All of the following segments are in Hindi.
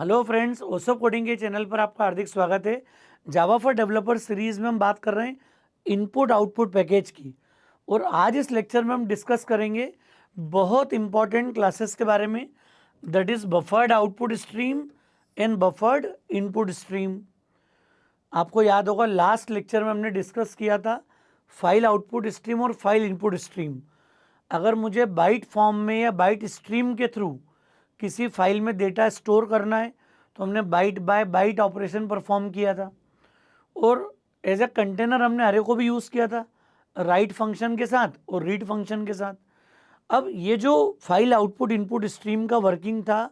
हेलो फ्रेंड्स, ओसो कोडिंग के चैनल पर आपका हार्दिक स्वागत है। जावा फॉर डेवलपर सीरीज में हम बात कर रहे हैं इनपुट आउटपुट पैकेज की। और आज इस लेक्चर में हम डिस्कस करेंगे बहुत इंपॉर्टेंट क्लासेस के बारे में, that is buffered output stream and buffered input stream. आपको याद होगा लास्ट लेक्चर में हमने डिस्कस किया था फाइल आउटपुट स्ट्रीम और फाइल इनपुट स्ट्रीम। अगर मुझे बाइट फॉर्म में या बाइट स्ट्रीम के थ्रू किसी फाइल में डेटा स्टोर करना है तो हमने byte by byte operation perform किया था। और एज ए कंटेनर हमने अरे को भी यूज़ किया था, राइट फंक्शन के साथ और रीड फंक्शन के साथ। अब ये जो फाइल आउटपुट इनपुट स्ट्रीम का वर्किंग था,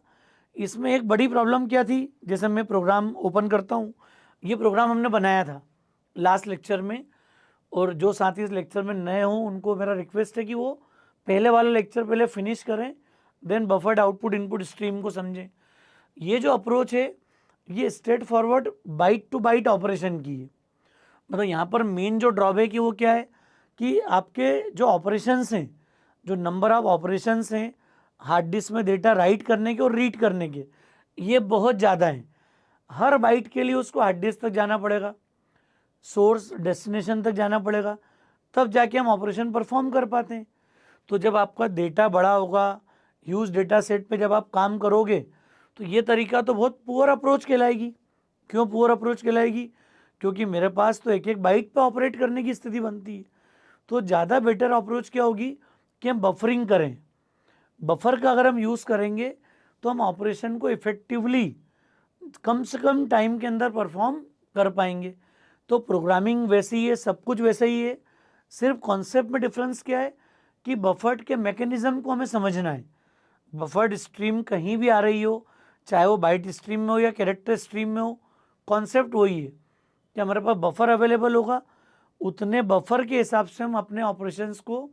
इसमें एक बड़ी प्रॉब्लम क्या थी। जैसे मैं प्रोग्राम ओपन करता हूँ, ये प्रोग्राम हमने बनाया था लास्ट लेक्चर में, और जो साथी इस लेक्चर में नए हों उनको मेरा रिक्वेस्ट है कि वो पहले वाला लेक्चर पहले फिनिश करें, then buffered output input stream को समझें। ये जो अप्रोच है ये straightforward byte to byte operation की है। मतलब यहाँ पर मेन जो ड्रॉबैक है वो क्या है कि आपके जो ऑपरेशंस हैं, जो नंबर ऑफ ऑपरेशंस हैं हार्ड डिस्क में डेटा राइट करने के और रीड करने के, ये बहुत ज़्यादा हैं। हर बाइट के लिए उसको हार्ड डिस्क तक जाना पड़ेगा, सोर्स डेस्टिनेशन तक जाना पड़ेगा, तब जाके हम ऑपरेशन परफॉर्म कर पाते हैं। तो जब आपका डेटा बड़ा होगा, ह्यूज डेटा सेट पे जब आप काम करोगे, तो ये तरीका तो बहुत पुअर अप्रोच कहलाएगी। क्यों पुअर अप्रोच कहलाएगी? क्योंकि मेरे पास तो एक एक बाइट पे ऑपरेट करने की स्थिति बनती है। तो ज़्यादा बेटर अप्रोच क्या होगी कि हम बफरिंग करें। बफर का अगर हम यूज़ करेंगे तो हम ऑपरेशन को इफ़ेक्टिवली कम से कम टाइम के अंदर परफॉर्म कर पाएंगे। तो प्रोग्रामिंग वैसे ही है, सब कुछ वैसा ही है, सिर्फ कॉन्सेप्ट में डिफरेंस क्या है कि बफर्ड के मैकेनिज्म को हमें समझना है। बफर्ड स्ट्रीम कहीं भी आ रही हो, चाहे वो बाइट स्ट्रीम में हो या कैरेक्टर स्ट्रीम में हो, कॉन्सेप्ट वही है कि हमारे पास बफर अवेलेबल होगा, उतने बफर के हिसाब से हम अपने ऑपरेशंस को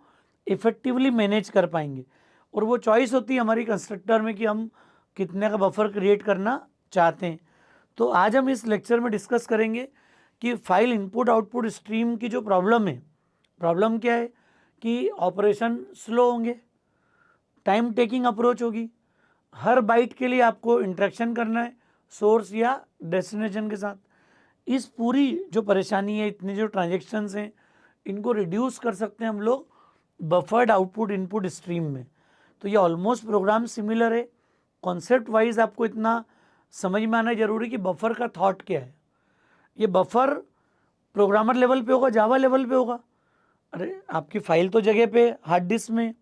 इफ़ेक्टिवली मैनेज कर पाएंगे। और वो चॉइस होती है हमारी कंस्ट्रक्टर में कि हम कितने का बफर क्रिएट करना चाहते हैं। तो आज हम इस लेक्चर में डिस्कस करेंगे कि फाइल इनपुट आउटपुट स्ट्रीम की जो प्रॉब्लम है, प्रॉब्लम क्या है कि ऑपरेशन स्लो होंगे, टाइम टेकिंग अप्रोच होगी, हर बाइट के लिए आपको इंटरेक्शन करना है सोर्स या डेस्टिनेशन के साथ। इस पूरी जो परेशानी है, इतने जो ट्रांजेक्शन्स हैं, इनको रिड्यूस कर सकते हैं हम लोग बफर्ड आउटपुट इनपुट स्ट्रीम में। तो ये ऑलमोस्ट प्रोग्राम सिमिलर है। कॉन्सेप्ट वाइज आपको इतना समझ में आना जरूरी कि बफर का थॉट क्या है। ये बफर प्रोग्रामर लेवल पे होगा, जावा लेवल पे होगा। अरे आपकी फाइल तो जगह पे हार्ड डिस्क में,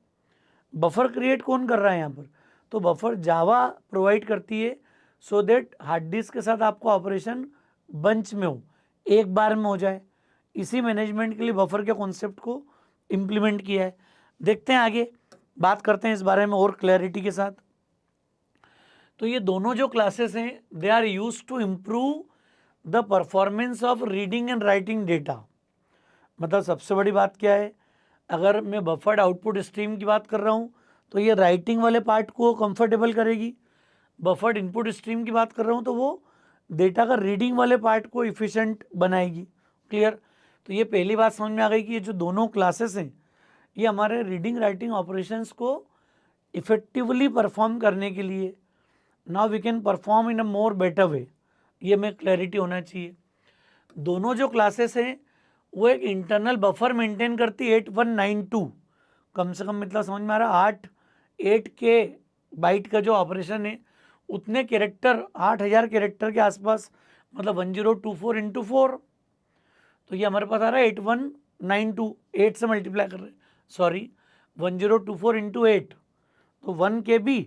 बफर क्रिएट कौन कर रहा है यहाँ पर? तो बफर जावा प्रोवाइड करती है सो दैट हार्ड डिस्क के साथ आपको ऑपरेशन बंच में हो, एक बार में हो जाए। इसी मैनेजमेंट के लिए बफर के कॉन्सेप्ट को इम्प्लीमेंट किया है। देखते हैं आगे, बात करते हैं इस बारे में और क्लैरिटी के साथ। तो ये दोनों जो क्लासेस हैं they are use to improve the performance of reading and writing data. मतलब सबसे बड़ी बात क्या है, अगर मैं बफर्ड आउटपुट स्ट्रीम की बात कर रहा हूँ तो ये राइटिंग वाले पार्ट को कंफर्टेबल करेगी। बफर्ड इनपुट स्ट्रीम की बात कर रहा हूँ तो वो डेटा का रीडिंग वाले पार्ट को इफ़िशेंट बनाएगी। क्लियर? तो ये पहली बात समझ में आ गई कि ये जो दोनों क्लासेस हैं ये हमारे रीडिंग राइटिंग ऑपरेशंस को इफ़ेक्टिवली परफॉर्म करने के लिए, now we can perform in a more better way, ये में क्लैरिटी होना चाहिए। दोनों जो क्लासेस हैं वो एक इंटरनल बफर मेंटेन करती है 8192, कम से कम मतलब समझ में आ रहा, 8 के बाइट का जो ऑपरेशन है उतने कैरेक्टर, 8000 कैरेक्टर के आसपास, मतलब 1024 इंटू 4। तो ये हमारे पास आ रहा है 8192, 8 से मल्टीप्लाई कर रहे हैं, सॉरी 1024 इंटू 8, तो 1 KB,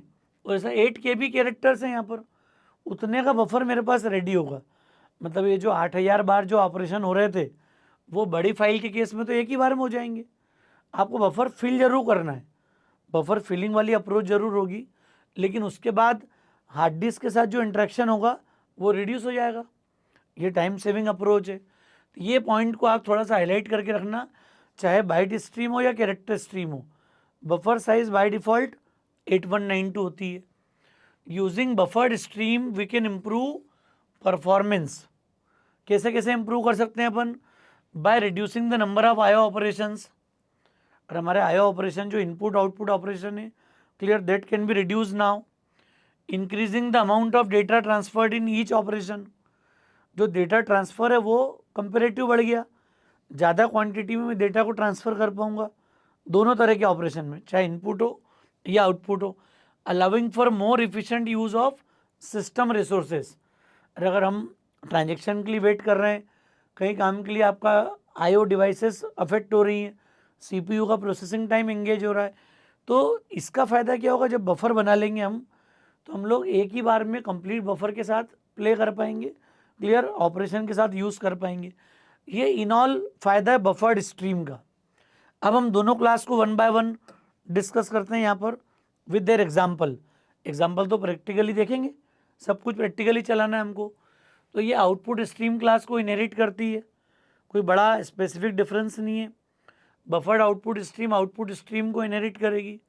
और ऐसा 8 KB कैरेक्टर्स हैं यहाँ पर, उतने का बफर मेरे पास रेडी होगा। मतलब ये जो 8000 बार जो ऑपरेशन हो रहे थे वो बड़ी फाइल के केस में तो एक ही बार में हो जाएंगे। आपको बफर फिल जरूर करना है, बफर फिलिंग वाली अप्रोच जरूर होगी, लेकिन उसके बाद हार्ड डिस्क के साथ जो इंटरेक्शन होगा वो रिड्यूस हो जाएगा। ये टाइम सेविंग अप्रोच है। तो ये पॉइंट को आप थोड़ा सा हाईलाइट करके रखना, चाहे बाइट स्ट्रीम हो या कैरेक्टर स्ट्रीम हो, बफर साइज बाय डिफ़ॉल्ट 8192 होती है। Using buffered stream we can improve performance. कैसे कैसे इम्प्रूव कर सकते हैं अपन? By reducing the number of IO operations. और हमारे आईओ ऑपरेशन जो इनपुट आउटपुट ऑपरेशन है, clear, that can be reduce now. Increasing the amount of data transferred in each operation, जो डेटा ट्रांसफ़र है वो कंपेरेटिव बढ़ गया, ज़्यादा क्वांटिटी में मैं डेटा को ट्रांसफ़र कर पाऊँगा दोनों तरह के ऑपरेशन में, चाहे इनपुट हो या आउटपुट हो, allowing for more efficient use of system resources. अगर हम ट्रांजेक्शन के लिए वेट कर रहे हैं, कहीं काम के लिए आपका आईओ डिवाइसेस अफेक्ट हो रही हैं, सीपीयू का प्रोसेसिंग टाइम एंगेज हो रहा है, तो इसका फ़ायदा क्या होगा, जब बफर बना लेंगे हम तो हम लोग एक ही बार में कंप्लीट बफर के साथ प्ले कर पाएंगे, क्लियर, ऑपरेशन के साथ यूज़ कर पाएंगे। ये इन ऑल फ़ायदा है बफर्ड स्ट्रीम का। अब हम दोनों क्लास को वन बाय वन डिस्कस करते हैं यहाँ पर विद देयर एग्जाम्पल। एग्जाम्पल तो प्रैक्टिकली देखेंगे, सब कुछ प्रैक्टिकली चलाना है हमको। तो ये आउटपुट स्ट्रीम क्लास को इनहेरिट करती है, कोई बड़ा स्पेसिफिक डिफरेंस नहीं है। बफर्ड आउटपुट स्ट्रीम को इनहेरिट करेगी।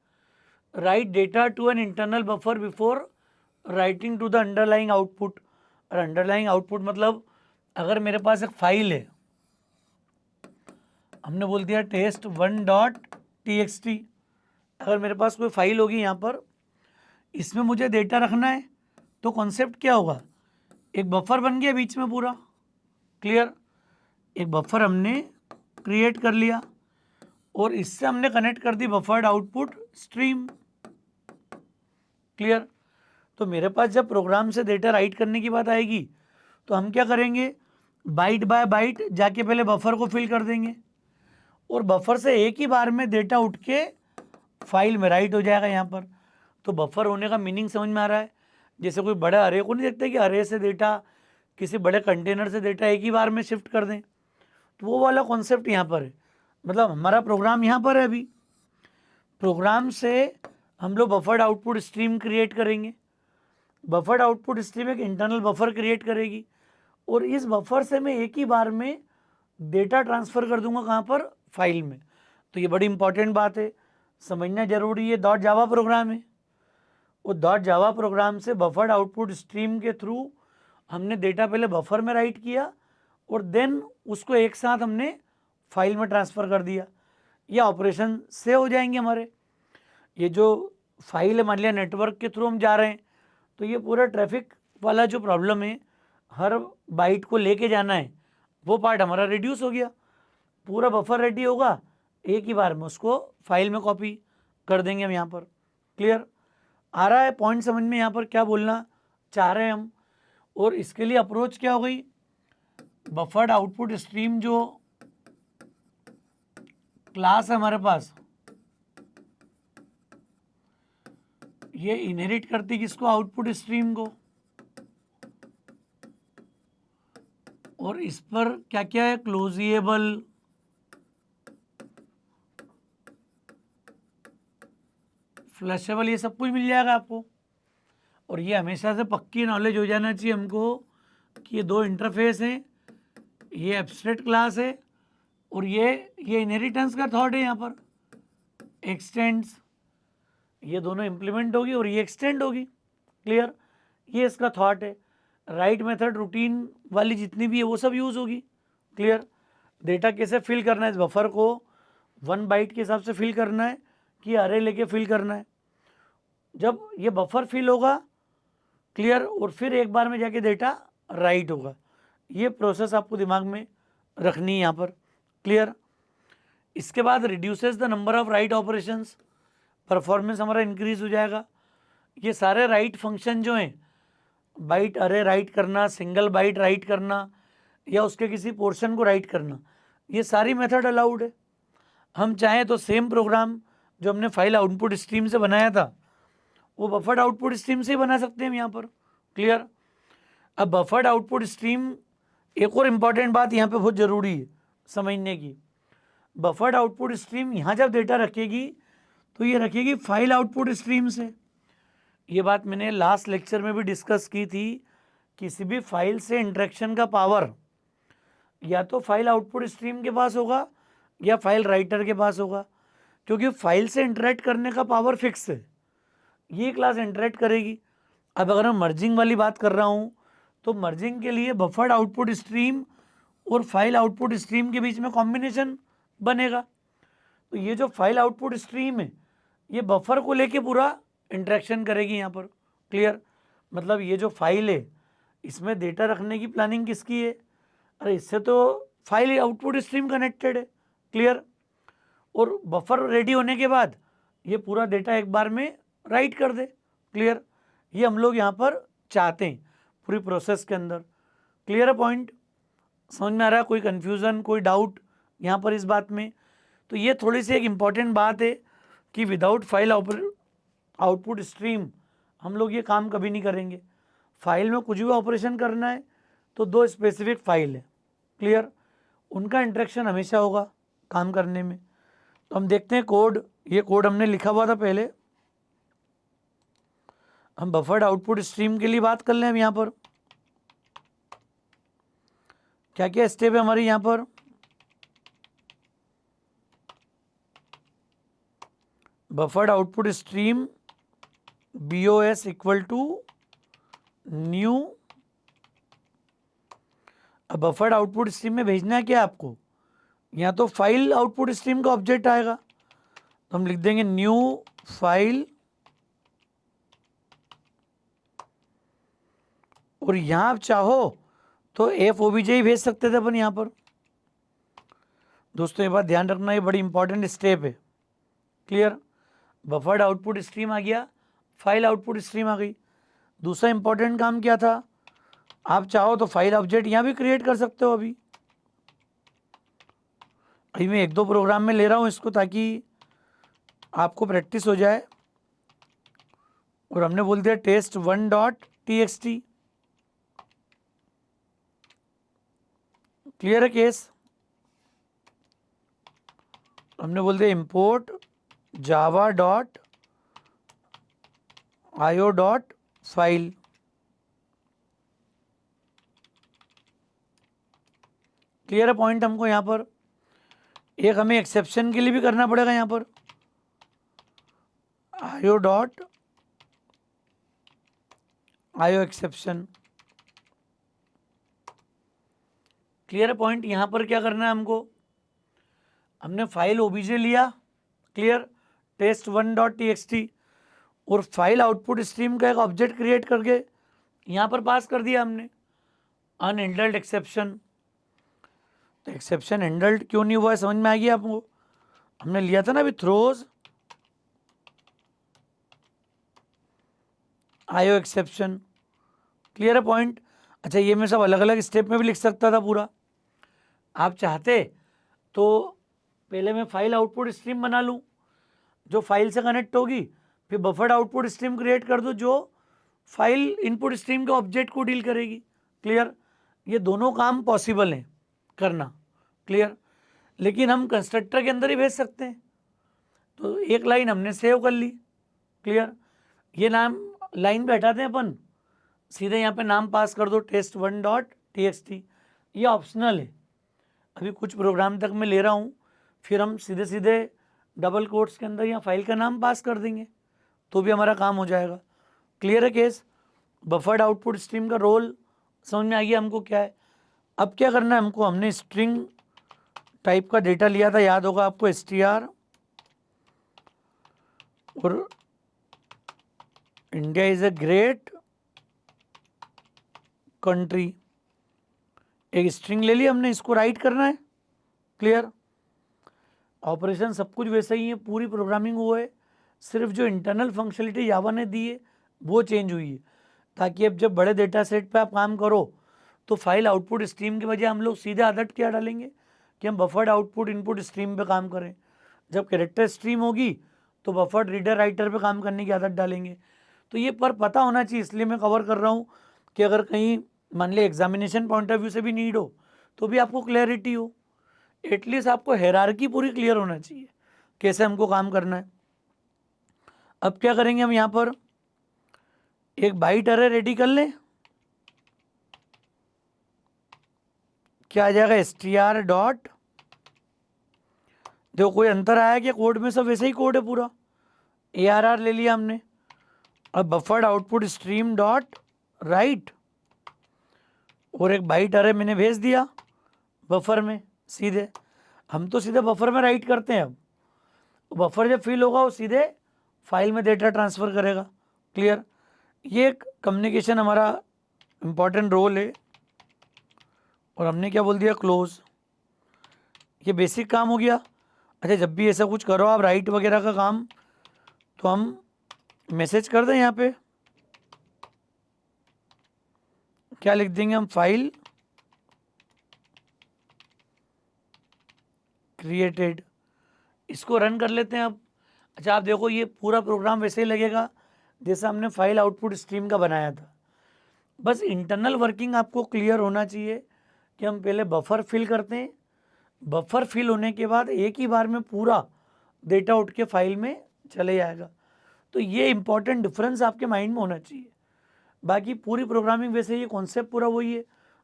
Write data to an internal buffer before writing to the underlying output. और अंडरलाइंग आउटपुट मतलब अगर मेरे पास एक फाइल है, हमने बोल दिया test1.txt, अगर मेरे पास कोई फाइल होगी यहाँ पर, इसमें मुझे डेटा रखना है, तो कॉन्सेप्ट क्या होगा, एक बफर बन गया बीच में पूरा, क्लियर, एक बफर हमने क्रिएट कर लिया और इससे हमने कनेक्ट कर दी बफर्ड आउटपुट स्ट्रीम, क्लियर। तो मेरे पास जब प्रोग्राम से डेटा राइट करने की बात आएगी तो हम क्या करेंगे, बाइट बाय बाइट जाके पहले बफर को फिल कर देंगे और बफर से एक ही बार में डेटा उठ के फाइल में राइट हो जाएगा यहाँ पर। तो बफर होने का मीनिंग समझ में आ रहा है। जैसे कोई बड़ा अरे को नहीं देखते कि अरे से डेटा किसी बड़े कंटेनर से डेटा एक ही बार में शिफ्ट कर दें, तो वो वाला कॉन्सेप्ट यहाँ पर है। मतलब हमारा प्रोग्राम यहाँ पर है, अभी प्रोग्राम से हम लोग बफर्ड आउटपुट स्ट्रीम क्रिएट करेंगे। बफर्ड आउटपुट स्ट्रीम एक इंटरनल बफर क्रिएट करेगी और इस बफर से मैं एक ही बार में डेटा ट्रांसफ़र कर दूंगा, कहाँ पर, फाइल में। तो ये बड़ी इंपॉर्टेंट बात है, समझना जरूरी है। डॉट जावा प्रोग्राम है, वो डॉट जावा प्रोग्राम से बफर्ड आउटपुट स्ट्रीम के थ्रू हमने डेटा पहले बफर में राइट किया और देन उसको एक साथ हमने फाइल में ट्रांसफ़र कर दिया। ये ऑपरेशन से हो जाएंगे हमारे। ये जो फाइल है, मान लिया नेटवर्क के थ्रू हम जा रहे हैं, तो ये पूरा ट्रैफिक वाला जो प्रॉब्लम है, हर बाइट को लेके जाना है, वो पार्ट हमारा रिड्यूस हो गया। पूरा बफर रेडी होगा, एक ही बार में उसको फाइल में कॉपी कर देंगे हम यहाँ पर। क्लियर आ रहा है पॉइंट समझ में, यहाँ पर क्या बोलना चाह रहे हैं हम। और इसके लिए अप्रोच क्या हो गई, बफर्ड आउटपुट स्ट्रीम जो क्लास है हमारे पास, ये इनहेरिट करती किसको, आउटपुट स्ट्रीम को। और इस पर क्या क्या है, क्लोजिएबल, फ्लैशेबल, ये सब कुछ मिल जाएगा आपको। और ये हमेशा से पक्की नॉलेज हो जाना चाहिए हमको कि ये दो इंटरफेस हैं, ये एब्स्ट्रैक्ट क्लास है और ये इनहेरिटेंस का थॉट है। यहाँ पर एक्सटेंड्स, ये दोनों इंप्लीमेंट होगी और ये एक्सटेंड होगी, क्लियर, ये इसका थॉट है। राइट मेथड रूटीन वाली जितनी भी है वो सब यूज़ होगी, क्लियर। डेटा कैसे फिल करना है, इस बफर को 1 बाइट के हिसाब से फिल करना है कि अरे लेके फिल करना है। जब ये बफर फिल होगा, क्लियर, और फिर एक बार में जाके डेटा राइट होगा। ये प्रोसेस आपको दिमाग में रखनी है यहाँ पर, क्लियर। इसके बाद reduces the number of right operations, performance हमारा इंक्रीज हो जाएगा। ये सारे राइट फंक्शन जो हैं, बाइट अरे राइट करना, सिंगल बाइट राइट करना या उसके किसी पोर्शन को राइट करना, ये सारी मेथड अलाउड है। हम चाहें तो सेम प्रोग्राम जो हमने फाइल आउटपुट स्ट्रीम से बनाया था, वो बफर्ड आउटपुट स्ट्रीम से ही बना सकते हैं हम यहाँ पर, क्लियर। अब बफर्ड आउटपुट स्ट्रीम, एक और इम्पॉर्टेंट बात यहाँ पे बहुत ज़रूरी है समझने की, बफर्ड आउटपुट स्ट्रीम यहाँ जब डेटा रखेगी तो ये रखेगी फाइल आउटपुट स्ट्रीम से। ये बात मैंने लास्ट लेक्चर में भी डिस्कस की थी। किसी भी फाइल से इंटरेक्शन का पावर या तो फाइल आउटपुट स्ट्रीम के पास होगा या फाइल राइटर के पास होगा, क्योंकि फाइल से इंटरेक्ट करने का पावर फिक्स है, ये क्लास इंटरेक्ट करेगी। अब अगर मैं मर्जिंग वाली बात कर रहा हूँ तो मर्जिंग के लिए बफर्ड आउटपुट स्ट्रीम और फाइल आउटपुट स्ट्रीम के बीच में कॉम्बिनेशन बनेगा। तो ये जो फाइल आउटपुट स्ट्रीम है, ये बफर को लेके पूरा इंटरेक्शन करेगी यहाँ पर, क्लियर। मतलब ये जो फाइल है इसमें डेटा रखने की प्लानिंग किसकी है? अरे इससे तो फाइल आउटपुट स्ट्रीम कनेक्टेड है। क्लियर? और बफर रेडी होने के बाद ये पूरा डेटा एक बार में राइट कर दे। क्लियर? ये हम लोग यहाँ पर चाहते हैं पूरी प्रोसेस के अंदर। क्लियर है पॉइंट? समझ में आ रहा है? कोई कन्फ्यूज़न, कोई डाउट यहाँ पर इस बात में? तो ये थोड़ी सी एक इम्पॉर्टेंट बात है कि विदाउट फाइल आउटपुट स्ट्रीम हम लोग ये काम कभी नहीं करेंगे। फाइल में कुछ भी ऑपरेशन करना है तो दो स्पेसिफिक फाइल है। क्लियर? उनका इंटरेक्शन हमेशा होगा काम करने में। तो हम देखते हैं कोड। ये कोड हमने लिखा हुआ था पहले। हम बफर्ड आउटपुट स्ट्रीम के लिए बात कर लें। हम यहाँ पर क्या क्या स्टेप है हमारी यहाँ पर? Buffered output stream BOS equal to new. अब बफर्ड आउटपुट स्ट्रीम में भेजना है क्या आपको? यहाँ तो फाइल आउटपुट स्ट्रीम का ऑब्जेक्ट आएगा, तो हम लिख देंगे न्यू फाइल। और यहाँ आप चाहो तो FOBJ ही भेज सकते थे अपन यहाँ पर। दोस्तों ये बात ध्यान रखना, ये बड़ी इंपॉर्टेंट स्टेप है। क्लियर? बफर्ड आउटपुट स्ट्रीम आ गया, फाइल आउटपुट स्ट्रीम आ गई। दूसरा इंपॉर्टेंट काम क्या था? आप चाहो तो फाइल ऑब्जेक्ट यहाँ भी क्रिएट कर सकते हो। अभी मैं एक दो प्रोग्राम में ले रहा हूँ इसको ताकि आपको प्रैक्टिस हो जाए। और हमने बोल दिया test1.txt। क्लियर है केस? हमने बोल दिया import java.io.file। क्लियर है पॉइंट? हमको यहाँ पर एक हमें एक्सेप्शन के लिए भी करना पड़ेगा यहाँ पर io एक्सेप्शन। क्लियर है पॉइंट? यहाँ पर क्या करना है हमको? हमने फाइल OBJ लिया। क्लियर? test1.txt और फाइल आउटपुट स्ट्रीम का एक ऑब्जेक्ट क्रिएट करके यहाँ पर पास कर दिया हमने अनहैंडल्ड एक्सेप्शन। तो एक्सेप्शन हैंडल्ड क्यों नहीं हुआ है समझ में आ गया आपको? हमने लिया था ना अभी थ्रोज IO एक्सेप्शन। क्लियर है पॉइंट? अच्छा ये मैं सब अलग अलग स्टेप में भी लिख सकता था पूरा। आप चाहते तो पहले मैं फाइल आउटपुट स्ट्रीम बना लूँ जो फाइल से कनेक्ट होगी, फिर बफर्ड आउटपुट स्ट्रीम क्रिएट कर दूँ जो फाइल इनपुट स्ट्रीम के ऑब्जेक्ट को डील करेगी। क्लियर? ये दोनों काम पॉसिबल हैं करना। क्लियर? लेकिन हम कंस्ट्रक्टर के अंदर ही भेज सकते हैं। तो एक लाइन हमने सेव कर ली। क्लियर? ये नाम लाइन पे हटाते हैं अपन, सीधे यहाँ पे नाम पास कर दो test1.txt। ये ऑप्शनल है, अभी कुछ प्रोग्राम तक मैं ले रहा हूँ, फिर हम सीधे सीधे डबल कोट्स के अंदर यहाँ फाइल का नाम पास कर देंगे तो भी हमारा काम हो जाएगा। क्लियर है केस? बफर्ड आउटपुट स्ट्रीम का रोल समझ में आ गया हमको क्या है। अब क्या करना है हमको? हमने स्ट्रिंग टाइप का डेटा लिया था, याद होगा आपको, str। और India is a great country, एक स्ट्रिंग ले लिया हमने, इसको राइट करना है। क्लियर? ऑपरेशन सब कुछ वैसा ही है, पूरी प्रोग्रामिंग वो है, सिर्फ जो इंटरनल फंक्शनलिटी जावा ने दी है वो चेंज हुई है, ताकि अब जब बड़े डेटा सेट पे आप काम करो तो फाइल आउटपुट स्ट्रीम के बजाय हम लोग सीधे आदत क्या डालेंगे कि हम बफर्ड आउटपुट इनपुट स्ट्रीम पे काम करें। जब कैरेक्टर स्ट्रीम होगी तो बफर्ड रीडर राइटर पे काम करने की आदत डालेंगे। तो ये पर पता होना चाहिए, इसलिए मैं कवर कर रहा हूँ कि अगर कहीं मान लिया एग्जामिनेशन पॉइंट ऑफ व्यू से भी नीड हो तो भी आपको क्लैरिटी हो, एटलीस्ट आपको हायरार्की पूरी क्लियर होना चाहिए कैसे हमको काम करना है। अब क्या करेंगे हम? यहाँ पर एक बाइट अरे रेडी कर लें। क्या आ जाएगा? str डॉट, देखो कोई अंतर आया क्या कोड में? सब वैसे ही कोड है पूरा, ARR ले लिया हमने। अब buffered output stream dot right और एक बाइट अरे मैंने भेज दिया बफर में सीधे। हम तो सीधे बफर में राइट करते हैं। अब बफर जब फिल होगा वो सीधे फाइल में डेटा ट्रांसफ़र करेगा। क्लियर? ये एक कम्युनिकेशन हमारा इम्पॉर्टेंट रोल है, और हमने क्या बोल दिया, क्लोज। ये बेसिक काम हो गया। अच्छा, जब भी ऐसा कुछ करो आप राइट वगैरह का काम, तो हम मैसेज कर दें यहाँ पे, क्या लिख देंगे हम, फाइल क्रिएटेड। इसको रन कर लेते हैं अब। अच्छा, आप देखो ये पूरा प्रोग्राम वैसे ही लगेगा जैसा हमने फाइल आउटपुट स्ट्रीम का बनाया था। बस इंटरनल वर्किंग आपको क्लियर होना चाहिए कि हम पहले बफर फिल करते हैं, बफर फिल होने के बाद एक ही बार में पूरा डेटा उठ के फाइल में चले जाएगा। तो ये इंपॉर्टेंट डिफरेंस आपके माइंड में होना चाहिए। बाकी पूरी प्रोग्रामिंग वैसे ये कॉन्सेप्ट पूरा वही है,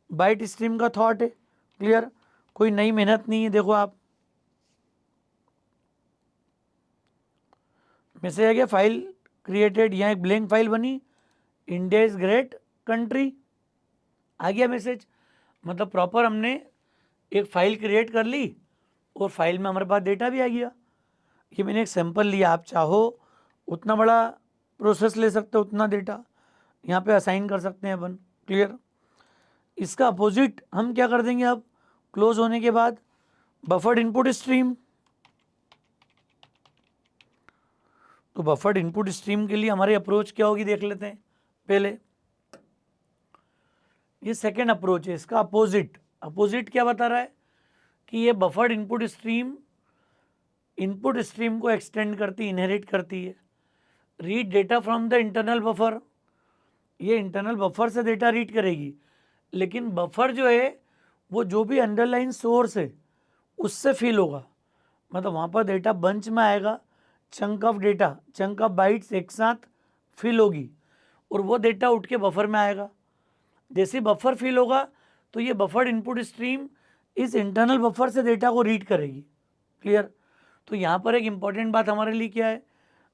बाइट स्ट्रीम का थॉट है। क्लियर, कोई नई मेहनत नहीं है। देखो आप, मैसेज आ गया फाइल क्रिएटेड, यहाँ एक ब्लैंक फाइल बनी, इंडिया इज ग्रेट कंट्री, आ गया मैसेज। मतलब प्रॉपर हमने एक फाइल क्रिएट कर ली और फाइल में हमारे पास डेटा भी आ गया। ये मैंने एक सैंपल लिया, आप चाहो उतना बड़ा प्रोसेस ले सकते हो, उतना डेटा यहाँ पे असाइन कर सकते हैं अपन। क्लियर, इसका अपोजिट हम क्या कर देंगे अब क्लोज होने के बाद, बफर्ड इनपुट स्ट्रीम। तो बफर्ड इनपुट स्ट्रीम के लिए हमारी अप्रोच क्या होगी देख लेते हैं पहले। ये सेकेंड अप्रोच है, इसका अपोजिट। अपोजिट क्या बता रहा है कि ये बफर्ड इनपुट स्ट्रीम को एक्सटेंड करती, इनहेरिट करती है। Read data from the internal buffer, ये इंटरनल बफर से डेटा रीड करेगी, लेकिन बफर जो है वो जो भी अंडरलाइन सोर्स है उससे फिल होगा। मतलब वहाँ पर डेटा बंच में आएगा, chunk of data, chunk of bytes एक साथ फिल होगी, और वो डेटा उठ के बफर में आएगा। जैसे बफर फिल होगा तो ये बफर्ड इनपुट स्ट्रीम इस इंटरनल बफर से डेटा को रीड करेगी। क्लियर, तो यहाँ पर एक इम्पॉर्टेंट बात हमारे लिए क्या है,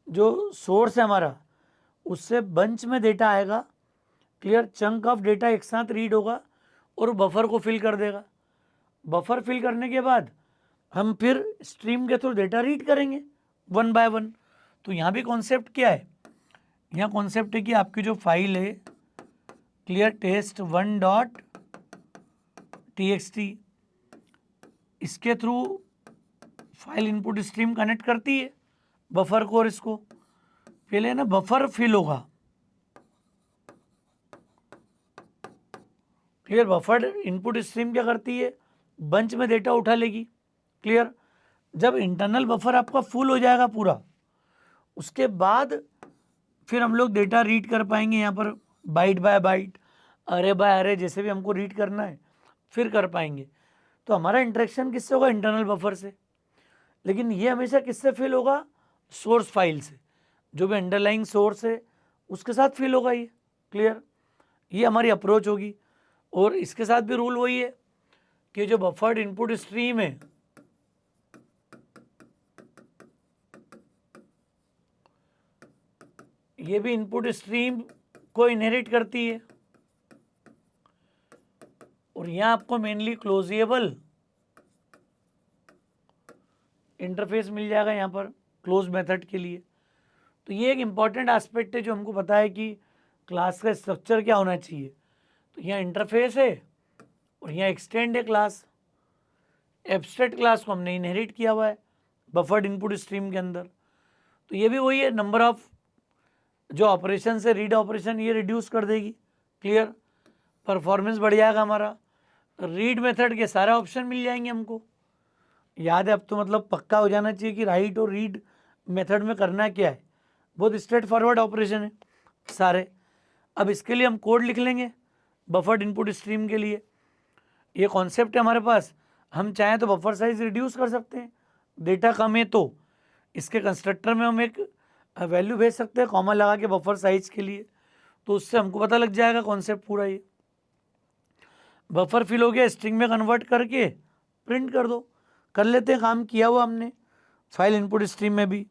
जो सोर्स है हमारा उससे बंच में डेटा आएगा। क्लियर, चंक ऑफ डेटा एक साथ रीड होगा और बफर को फिल कर देगा। बफर फिल करने के बाद हम फिर स्ट्रीम के थ्रू डेटा रीड करेंगे वन बाय वन। तो यहाँ भी कॉन्सेप्ट क्या है, यहाँ कॉन्सेप्ट है कि आपकी जो फाइल है क्लियर test1.txt, इसके through file input stream connect करती है बफर को, और इसको पहले ना बफर फिल होगा। क्लियर, बफर इनपुट स्ट्रीम क्या करती है, बंच में डेटा उठा लेगी। क्लियर, जब इंटरनल बफर आपका फुल हो जाएगा पूरा, उसके बाद फिर हम लोग डेटा रीड कर पाएंगे यहाँ पर बाइट बाय बाइट, अरे बाय अरे, जैसे भी हमको रीड करना है फिर कर पाएंगे। तो हमारा इंटरेक्शन किससे होगा, इंटरनल बफर से। लेकिन ये हमेशा किससे फिल होगा, सोर्स फाइल से, जो भी अंडरलाइंग सोर्स है उसके साथ फिल होगा ये। क्लियर, ये हमारी अप्रोच होगी। और इसके साथ भी रूल वही है कि जो बफर्ड इनपुट स्ट्रीम है ये भी इनपुट स्ट्रीम को इनहेरिट करती है, और यहाँ आपको मेनली क्लोजेबल इंटरफेस मिल जाएगा यहाँ पर क्लोज मेथड के लिए। तो ये एक इम्पॉर्टेंट एस्पेक्ट है जो हमको पता है कि क्लास का स्ट्रक्चर क्या होना चाहिए। तो यहाँ इंटरफेस है और यहाँ एक्सटेंड है क्लास। एब्स्ट्रैक्ट क्लास को हमने इनहेरिट किया हुआ है बफर्ड इनपुट स्ट्रीम के अंदर। तो ये भी वही है, नंबर ऑफ जो ऑपरेशन है रीड ऑपरेशन ये रिड्यूस कर देगी। क्लियर, परफॉर्मेंस बढ़ जाएगा हमारा। रीड मेथड के सारे ऑप्शन मिल जाएंगे हमको। याद है अब तो, मतलब पक्का हो जाना चाहिए कि राइट और रीड मेथड में करना क्या है। बहुत स्ट्रेट फॉरवर्ड ऑपरेशन है सारे। अब इसके लिए हम कोड लिख लेंगे बफर्ड इनपुट स्ट्रीम के लिए। ये कॉन्सेप्ट है हमारे पास, हम चाहें तो बफर साइज रिड्यूस कर सकते हैं, डेटा कम है तो इसके कंस्ट्रक्टर में हम एक वैल्यू भेज सकते हैं कॉमा लगा के बफर साइज के लिए, तो उससे हमको पता लग जाएगा कॉन्सेप्ट पूरा। ये बफर फिल हो गया, स्ट्रिंग में कन्वर्ट करके प्रिंट कर दो। कर लेते हैं, काम किया हुआ हमने फाइल इनपुट स्ट्रीम में भी।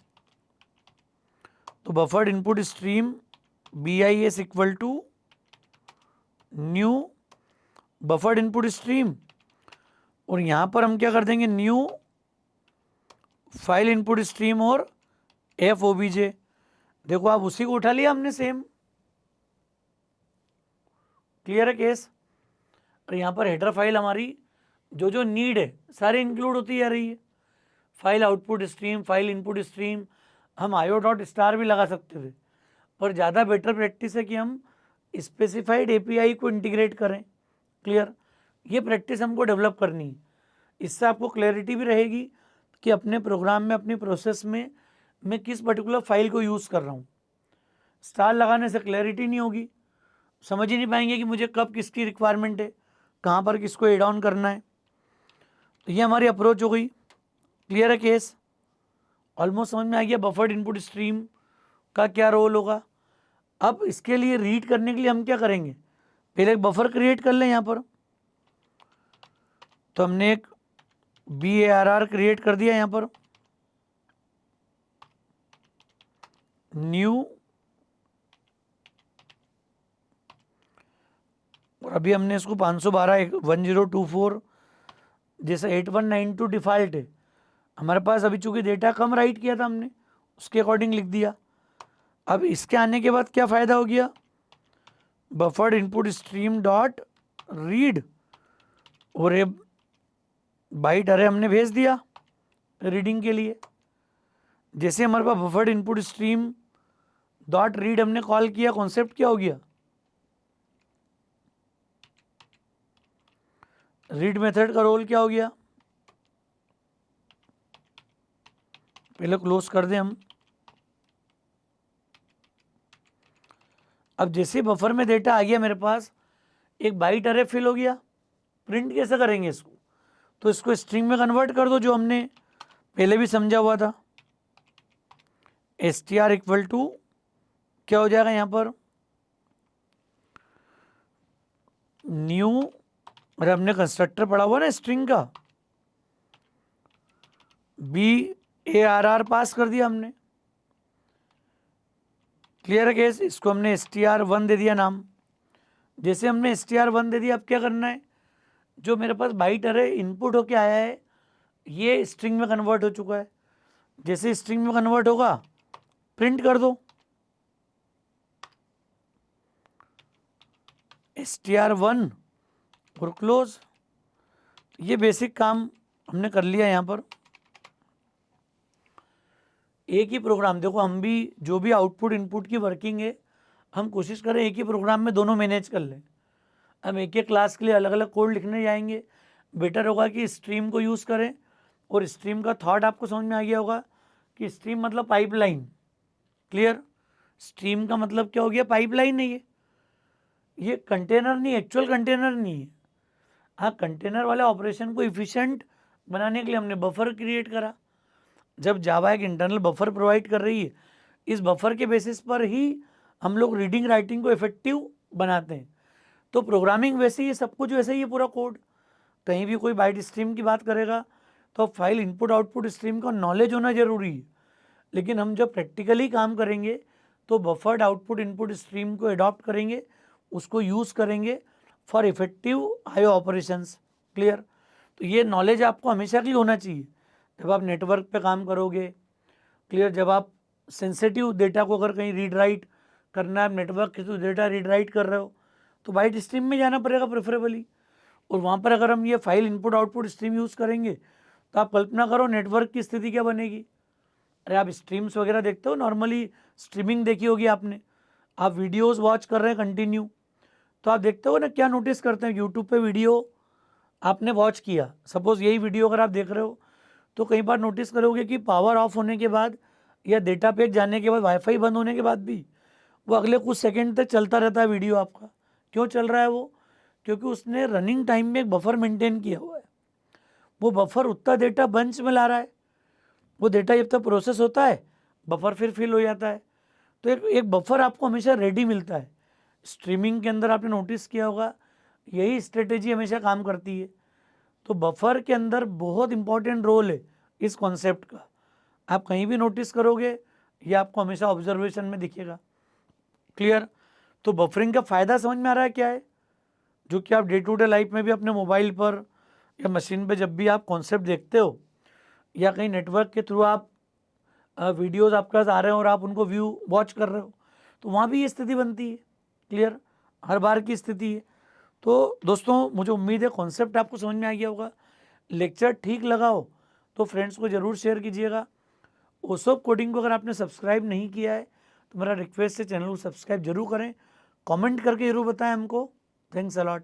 तो buffered input stream BIS equal to new buffered input stream, और यहाँ पर हम क्या कर देंगे, न्यू फाइल इनपुट स्ट्रीम और FOBJ। देखो आप, उसी को उठा लिया हमने सेम। क्लियर है केस। और यहाँ पर हेडर फाइल हमारी जो जो नीड है सारी इंक्लूड होती जा रही है। File output stream, file input stream, हम IO.star भी लगा सकते थे, पर ज़्यादा बेटर प्रैक्टिस है कि हम स्पेसिफाइड API को इंटीग्रेट करें। क्लियर, ये प्रैक्टिस हमको डेवलप करनी है। इससे आपको क्लैरिटी भी रहेगी कि अपने प्रोग्राम में, अपनी प्रोसेस में मैं किस पर्टिकुलर फाइल को यूज़ कर रहा हूँ। स्टार लगाने से क्लैरिटी नहीं होगी, समझ ही नहीं पाएंगे कि मुझे कब किसकी रिक्वायरमेंट है, कहाँ पर किसको एड ऑन करना है। तो ये हमारी अप्रोच हो गई। क्लियर है केस, ऑलमोस्ट समझ में आ गया बफर्ड इनपुट स्ट्रीम का क्या रोल होगा। अब इसके लिए रीड करने के लिए हम क्या करेंगे, पहले एक बफर क्रिएट कर लें यहाँ पर। तो हमने एक BARR क्रिएट कर दिया यहाँ पर, न्यू, और अभी हमने इसको 512.1024 जैसे 8192 डिफ़ॉल्ट है हमारे पास। अभी चूंकि डेटा कम राइट किया था हमने, उसके अकॉर्डिंग लिख दिया। अब इसके आने के बाद क्या फ़ायदा हो गया, buffered input stream dot read, और ये बाइट अरे हमने भेज दिया रीडिंग के लिए। जैसे हमारे पास buffered input stream dot read हमने कॉल किया, कॉन्सेप्ट क्या हो गया, रीड मेथड का रोल क्या हो गया, पहले क्लोज कर दें हम। अब जैसे बफर में डेटा आ गया मेरे पास, एक बाइट अरे फिल हो गया। प्रिंट कैसे करेंगे इसको, तो इसको स्ट्रिंग में कन्वर्ट कर दो, जो हमने पहले भी समझा हुआ था। str इक्वल टू क्या हो जाएगा यहाँ पर, न्यू, और हमने कंस्ट्रक्टर पढ़ा हुआ ना स्ट्रिंग का, BARR पास कर दिया हमने। क्लियर है केस, इसको हमने str1 दे दिया नाम। जैसे हमने str1 दे दिया, अब क्या करना है, जो मेरे पास बाइट अरे इनपुट होके आया है ये स्ट्रिंग में कन्वर्ट हो चुका है। जैसे स्ट्रिंग में कन्वर्ट होगा प्रिंट कर दो str1 और क्लोज। ये बेसिक काम हमने कर लिया। यहाँ पर एक ही प्रोग्राम, देखो हम भी जो भी आउटपुट इनपुट की वर्किंग है हम कोशिश करें एक ही प्रोग्राम में दोनों मैनेज कर लें। हम एक एक क्लास के लिए अलग अलग कोड लिखने जाएंगे, बेटर होगा कि स्ट्रीम को यूज़ करें। और स्ट्रीम का थॉट आपको समझ में आ गया होगा कि स्ट्रीम मतलब पाइपलाइन। क्लियर, स्ट्रीम का मतलब क्या हो गया, पाइपलाइन है। ये कंटेनर नहीं, एक्चुअल कंटेनर नहीं है। हाँ, कंटेनर वाले ऑपरेशन को इफिशिएंट बनाने के लिए हमने बफर क्रिएट करा। जब जावा एक इंटरनल बफर प्रोवाइड कर रही है, इस बफर के बेसिस पर ही हम लोग रीडिंग राइटिंग को इफेक्टिव बनाते हैं। तो प्रोग्रामिंग वैसे ही सब कुछ वैसे ही है, पूरा कोड। कहीं भी कोई बाइट स्ट्रीम की बात करेगा तो फाइल इनपुट आउटपुट स्ट्रीम का नॉलेज होना जरूरी है। लेकिन हम जब प्रैक्टिकली काम करेंगे तो बफर्ड आउटपुट इनपुट स्ट्रीम को अडॉप्ट करेंगे, उसको यूज़ करेंगे for effective IO operations. Clear, तो ये नॉलेज आपको हमेशा के लिए होना चाहिए जब आप नेटवर्क पे काम करोगे। क्लियर, जब आप सेंसिटिव डेटा को अगर कहीं रीड राइट करना है, नेटवर्क के थ्रू डेटा रीड राइट कर रहे हो तो बाइट स्ट्रीम में जाना पड़ेगा प्रेफरेबली। और वहाँ पर अगर हम ये file input output stream use करेंगे तो आप कल्पना करो नेटवर्क की स्थिति क्या बनेगी। अरे आप स्ट्रीम्स वगैरह देखते हो, नॉर्मली स्ट्रीमिंग देखी होगी आपने, आप वीडियोस वॉच कर रहे हैं कंटिन्यू, तो आप देखते हो ना क्या नोटिस करते हैं, यूट्यूब पे वीडियो आपने वॉच किया, सपोज यही वीडियो अगर आप देख रहे हो तो कई बार नोटिस करोगे कि पावर ऑफ होने के बाद या डेटा पैक जाने के बाद, वाईफाई बंद होने के बाद भी वो अगले कुछ सेकंड तक चलता रहता है वीडियो आपका। क्यों चल रहा है वो, क्योंकि उसने रनिंग टाइम में एक बफर मेंटेन किया हुआ है। वो बफर उतना डेटा बंच में ला रहा है, वो डेटा जब तक प्रोसेस होता है बफर फिर फिल हो जाता है। तो एक बफर आपको हमेशा रेडी मिलता है। स्ट्रीमिंग के अंदर आपने नोटिस किया होगा यही स्ट्रेटेजी हमेशा काम करती है। तो बफर के अंदर बहुत इंपॉर्टेंट रोल है इस कॉन्सेप्ट का। आप कहीं भी नोटिस करोगे ये आपको हमेशा ऑब्जर्वेशन में दिखेगा। क्लियर, तो बफरिंग का फ़ायदा समझ में आ रहा है क्या है, जो कि आप डे टू डे लाइफ में भी अपने मोबाइल पर या मशीन पे जब भी आप कॉन्सेप्ट देखते हो या कहीं नेटवर्क के थ्रू आप वीडियोस आपके पास आ रहे हैं और आप उनको वॉच कर रहे हो तो वहाँ भी ये स्थिति बनती है। क्लियर, हर बार की स्थिति है। तो दोस्तों मुझे उम्मीद है कॉन्सेप्ट आपको समझ में आ गया होगा। लेक्चर ठीक लगा हो तो फ्रेंड्स को ज़रूर शेयर कीजिएगा। ओसोप कोडिंग को अगर आपने सब्सक्राइब नहीं किया है तो मेरा रिक्वेस्ट है चैनल को सब्सक्राइब जरूर करें। कमेंट करके जरूर बताएं हमको। Thanks a lot.